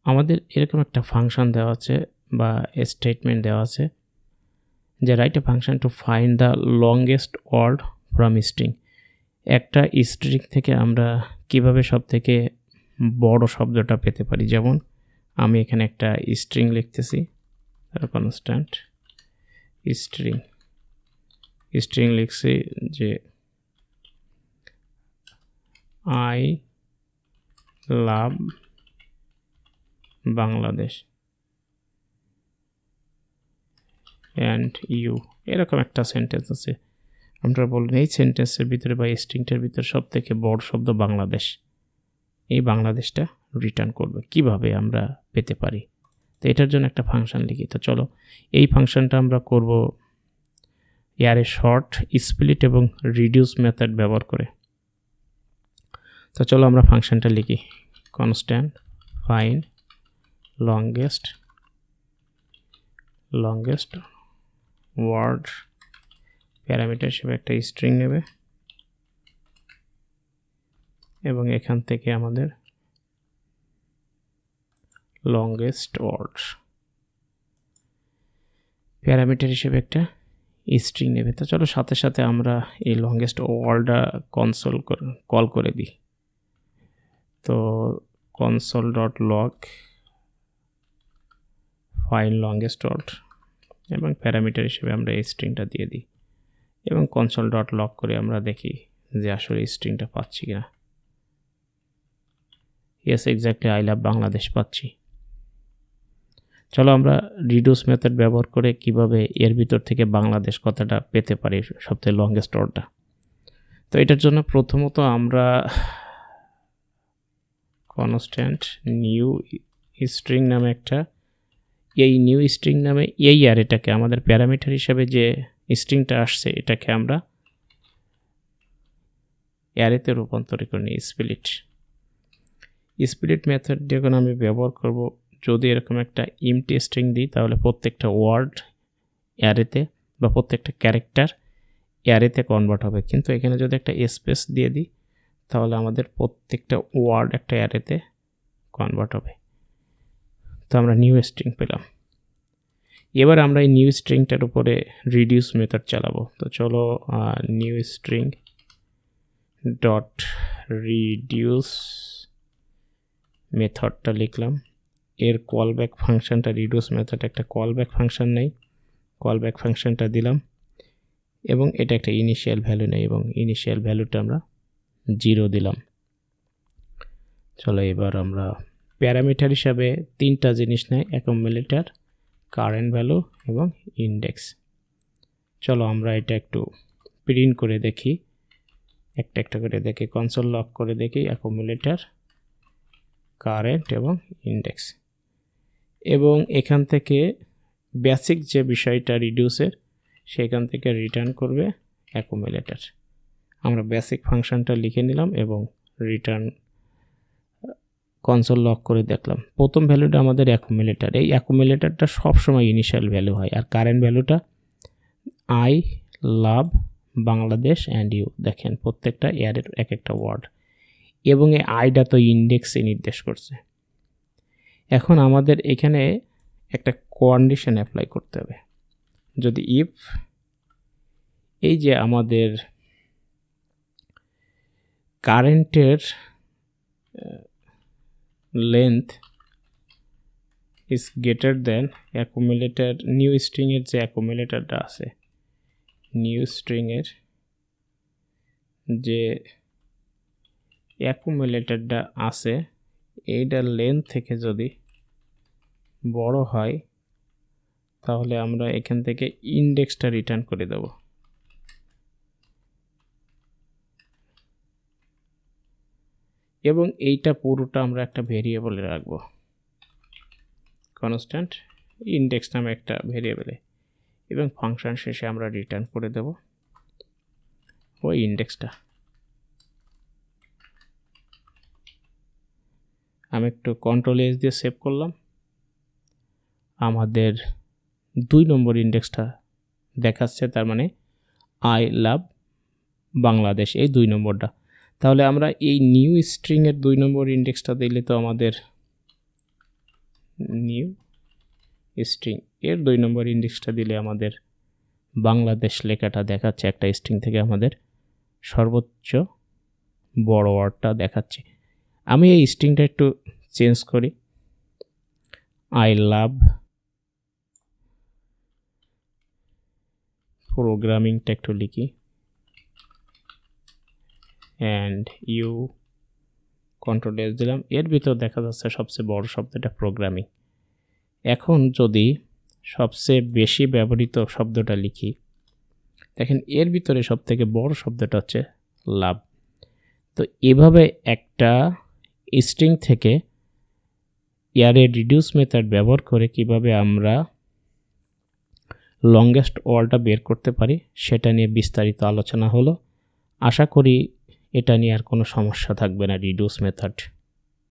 আমাদের এরকম একটা ফাংশন দেওয়া আছে বা স্টেটমেন্ট দেওয়া আছে যে write a function to find the longest word from string. একটা স্ট্রিং থেকে আমরা কিভাবে সবথেকে বড় শব্দটা পেতে পারি। যেমন আমি এখানে একটা স্ট্রিং লিখতেছি, কনস্ট্যান্ট স্ট্রিং লিখছি যে I love Bangladesh and you, এরকম একটা সেন্টেন্স আছে। আমরা বললেন এই সেন্টেন্সের ভিতরে বা স্ট্রিংটার ভিতরে সব থেকে বড় শব্দ বাংলাদেশ, এই বাংলাদেশটা রিটার্ন করবে, কিভাবে আমরা পেতে পারি। তো এটার জন্য একটা ফাংশন লিখি। তো চলো এই ফাংশনটা আমরা করব এয়ারে শর্ট, স্প্লিট এবং রিডিউস মেথড ব্যবহার করে। তো চলো আমরা ফাংশনটা লিখি, constant find longest word, parameter হিসেবে একটা স্ট্রিং নেবে এবং এখান থেকে আমাদের লংগেস্ট ওয়ার্ড প্যারামিটার হিসেবে একটা স্ট্রিং নেবে। তো চলো সাথে সাথে আমরা এই লংগেস্ট ওয়ার্ডটা কল করে দিই। তো console.log ফাইন্ড লংগেস্ট ওয়ার্ড এবং প্যারামিটার হিসেবে আমরা এই স্ট্রিংটা দিয়ে দিই এবং console.log করে আমরা দেখি যে আসলে স্ট্রিংটা পাচ্ছি কিনা। Yes, exactly I love Bangladesh পাচ্ছি। চলো আমরা রিডিউস মেথড ব্যবহার করে কিভাবে এর ভিতর থেকে বাংলাদেশ কথাটা পেতে পারি, সবথেকে লংগেস্ট ওয়ার্ডটা। তো এটার জন্য প্রথমত আমরা কনস্ট্যান্ট নিউ স্ট্রিং নামে একটা, এই নিউ স্ট্রিং নামে এই অ্যারেটাকে আমাদের প্যারামিটার হিসাবে যে স্ট্রিংটা আসছে এটাকে আমরা অ্যারেতে রূপান্তর করে নিই। স্প্লিট মেথড যখন আমি ব্যবহার করব, যদি এরকম একটা এমটি স্ট্রিং দিই তাহলে প্রত্যেকটা ওয়ার্ড অ্যারেতে বা প্রত্যেকটা ক্যারেক্টার অ্যারেতে কনভার্ট হবে, কিন্তু এখানে যদি একটা স্পেস দিয়ে দিই তাহলে আমাদের প্রত্যেকটা ওয়ার্ড একটা অ্যারেতে কনভার্ট হবে। তো আমরা নিউ স্ট্রিং পেলাম। এবার আমরা এই নিউ স্ট্রিংটার উপরে রিডিউস মেথড চালাবো। তো চলো নিউ স্ট্রিং ডট রিডিউস মেথডটা লিখলাম। এর কলব্যাক ফাংশনটা, রিডিউস মেথড একটা কলব্যাক ফাংশন নেই, কলব্যাক ফাংশনটা দিলাম এবং এটা একটা ইনিশিয়াল ভ্যালু নেই এবং ইনিশিয়াল ভ্যালুটা আমরা 0 দিলাম। চলো এবার আমরা প্যারামিটার হিসাবে 3টা জিনিস নেই, অ্যাকুমুলেটর, কারেন্ট ভ্যালু এবং ইন্ডেক্স। চলো আমরা এটা একটু প্রিন্ট করে দেখি, একটা একটা করে দেখি, কনসোল লক করে দেখি অ্যাকুমুলেটর, কারেন্ট এবং ইন্ডেক্স। এবং এখান থেকে বেসিক যে বিষয়টা রিডিউসের সেখান থেকে রিটার্ন করবে অ্যাকুমুলেটর। আমরা বেসিক ফাংশনটা লিখে নিলাম এবং রিটার্ন কনসোল লক করে দেখলাম। প্রথম ভ্যালুটা আমাদের অ্যাকুমুলেটর, এই অ্যাকুমুলেটরটা সবসময় ইনিশিয়াল ভ্যালু হয়। আর কারেন্ট ভ্যালুটা I love Bangladesh and you. দেখেন প্রত্যেকটা এর এক একটা ওয়ার্ড এবং এই আইটা তো ইন্ডেক্সে নির্দেশ করছে। এখন আমাদের এখানে একটা কন্ডিশন অ্যাপ্লাই করতে হবে। যদি ইফ এই যে আমাদের কারেন্টের length is greater than accumulator, new স্ট্রিংয়ের যে অ্যাকুমুলেটরটা আছে, নিউ স্ট্রিংয়ের যে অ্যাকুমুলেটরটা আছে এইটার লেন্থ থেকে যদি বড় হয় তাহলে আমরা এখান থেকে ইন্ডেক্সটা রিটার্ন করে দেব। এবং এইটা পুরোটা আমরা একটা ভেরিয়েবলে রাখবো, কনস্ট্যান্ট ইন্ডেক্স নামে একটা ভেরিয়েবলে, এবং ফাংশন শেষে আমরা রিটার্ন করে দেব ওই ইন্ডেক্সটা। আমি একটু কন্ট্রোল এস দিয়ে সেভ করলাম। আমাদের 2 নম্বর ইন্ডেক্সটা দেখাচ্ছে, তার মানে আই লাভ বাংলাদেশ, এই 2 নম্বরটা। তাহলে আমরা এই নিউ স্ট্রিংয়ের 2 নম্বর ইন্ডেক্সটা দিলে তো আমাদের নিউ স্ট্রিং এর 2 নম্বর ইন্ডেক্সটা দিলে আমাদের বাংলাদেশ লেখাটা দেখাচ্ছে। একটা স্ট্রিং থেকে আমাদের সর্বোচ্চ বড় ওয়ার্ডটা দেখাচ্ছে। আমি এই স্ট্রিংটা একটু চেঞ্জ করি। আই লাভ প্রোগ্রামিংটা একটু লিখি অ্যান্ড ইউ কন্ট্রোল এস দিলাম। এর ভিতর দেখা যাচ্ছে সবচেয়ে বড় শব্দটা প্রোগ্রামিং। এখন যদি সবচেয়ে বেশি ব্যবহৃত শব্দটা লিখি, দেখেন এর ভিতরে সবথেকে বড় শব্দটা হচ্ছে লাভ। তো এভাবে একটা স্ট্রিং থেকে অ্যারে রিডিউস মেথড ব্যবহার করে কিভাবে আমরা লংগেস্ট ওয়ার্ডটা বের করতে পারি সেটা নিয়ে বিস্তারিত আলোচনা হলো। আশা করি এটা নিয়ে আর কোনো সমস্যা থাকবে না রিডিউস মেথড।